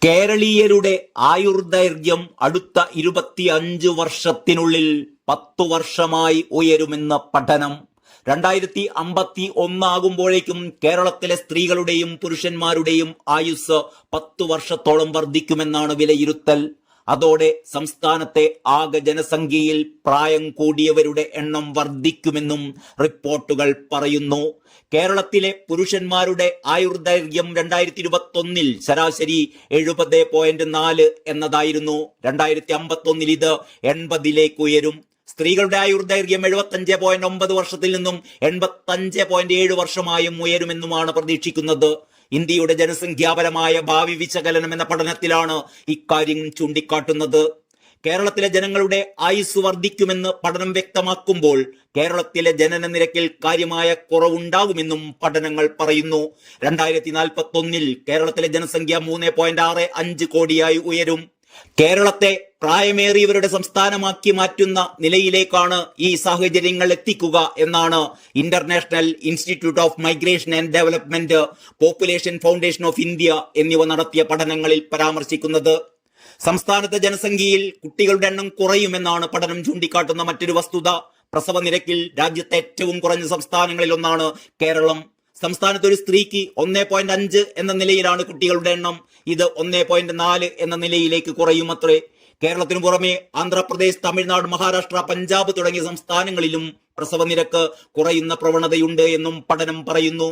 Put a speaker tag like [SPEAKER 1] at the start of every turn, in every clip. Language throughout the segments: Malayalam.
[SPEAKER 1] കേരളീയരുടെ ആയുർദൈർഘ്യം അടുത്ത 25 വർഷത്തിനുള്ളിൽ 10 വർഷമായി ഉയരുമെന്ന പഠനം. 2051 ആകുമ്പോഴേക്കും കേരളത്തിലെ സ്ത്രീകളുടെയും പുരുഷന്മാരുടെയും ആയുസ് 10 വർഷത്തോളം വർദ്ധിക്കുമെന്നാണ് വിലയിരുത്തൽ. അതോടെ സംസ്ഥാനത്തെ ആകെ ജനസംഖ്യയിൽ പ്രായം കൂടിയവരുടെ എണ്ണം വർദ്ധിക്കുമെന്നും റിപ്പോർട്ടുകൾ പറയുന്നു. കേരളത്തിലെ പുരുഷന്മാരുടെ ആയുർദൈർഘ്യം 2021 ശരാശരി 70.4 എന്നതായിരുന്നു. 2051 ഇത് 80 ഉയരും. സ്ത്രീകളുടെ ആയുർദൈർഘ്യം 75.9 വർഷത്തിൽ നിന്നും 85.7 വർഷമായും ഉയരുമെന്നുമാണ് പ്രതീക്ഷിക്കുന്നത്. ഇന്ത്യയുടെ ജനസംഖ്യാപരമായ ഭാവി വിശകലനം എന്ന പഠനത്തിലാണ് ഇക്കാര്യം ചൂണ്ടിക്കാട്ടുന്നത്. കേരളത്തിലെ ജനങ്ങളുടെ ആയുസ് വർദ്ധിക്കുമെന്ന് പഠനം വ്യക്തമാക്കുമ്പോൾ കേരളത്തിലെ ജനന നിരക്കിൽ കാര്യമായ കുറവുണ്ടാകുമെന്നും പഠനങ്ങൾ പറയുന്നു. 2041 കേരളത്തിലെ ജനസംഖ്യ 3.65 കോടിയായി ഉയരും. കേരളത്തെ പ്രായമേറിയവരുടെ സംസ്ഥാനമാക്കി മാറ്റുന്ന നിലയിലേക്കാണ് ഈ സാഹചര്യങ്ങൾ എത്തിക്കുക എന്നാണ് international institute of migration and development, population foundation of India എന്നിവ നടത്തിയ പഠനങ്ങളിൽ പരാമർശിക്കുന്നത്. സംസ്ഥാനത്തെ ജനസംഖ്യയിൽ കുട്ടികളുടെ എണ്ണം കുറയുമെന്നാണ് പഠനം ചൂണ്ടിക്കാട്ടുന്ന മറ്റൊരു വസ്തുത. പ്രസവ നിരക്കിൽ രാജ്യത്തെ ഏറ്റവും കുറഞ്ഞ സംസ്ഥാനങ്ങളിൽ ഒന്നാണ് കേരളം. സംസ്ഥാനത്ത് ഒരു സ്ത്രീക്ക് 1.5 എന്ന നിലയിലാണ് കുട്ടികളുടെ എണ്ണം. ഇത് 1.4 എന്ന നിലയിലേക്ക് കുറയുമത്രേ. കേരളത്തിനു പുറമെ ആന്ധ്രാപ്രദേശ്, തമിഴ്നാട്, മഹാരാഷ്ട്ര, പഞ്ചാബ് തുടങ്ങിയ സംസ്ഥാനങ്ങളിലും പ്രസവ നിരക്ക് കുറയുന്ന പ്രവണതയുണ്ട് എന്നും പഠനം പറയുന്നു.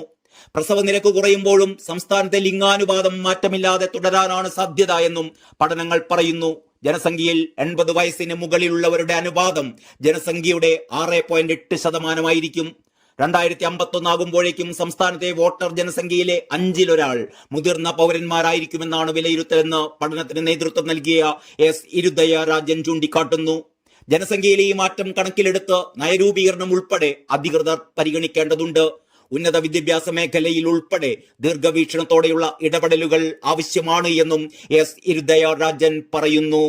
[SPEAKER 1] പ്രസവ നിരക്ക് കുറയുമ്പോഴും സംസ്ഥാനത്തെ ലിംഗാനുപാതം മാറ്റമില്ലാതെ തുടരാനാണ് സാധ്യത എന്നും പഠനങ്ങൾ പറയുന്നു. ജനസംഖ്യയിൽ 80 വയസ്സിന് മുകളിലുള്ളവരുടെ അനുപാതം ജനസംഖ്യയുടെ 6.8% 2051 ആകുമ്പോഴേക്കും സംസ്ഥാനത്തെ വോട്ടർ ജനസംഖ്യയിലെ 5-1 മുതിർന്ന പൗരന്മാരായിരിക്കുമെന്നാണ് വിലയിരുത്തലെന്ന് പഠനത്തിന് നേതൃത്വം നൽകിയ എസ് ഇരുദയരാജൻ ചൂണ്ടിക്കാട്ടുന്നു. ജനസംഖ്യയിലെ ഈ മാറ്റം കണക്കിലെടുത്ത് നയരൂപീകരണം ഉൾപ്പെടെ അധികൃതർ പരിഗണിക്കേണ്ടതുണ്ട്. ഉന്നത വിദ്യാഭ്യാസ മേഖലയിൽ ഉൾപ്പെടെ ദീർഘവീക്ഷണത്തോടെയുള്ള ഇടപെടലുകൾ ആവശ്യമാണ് എന്നും എസ് ഇരുദയരാജൻ പറയുന്നു.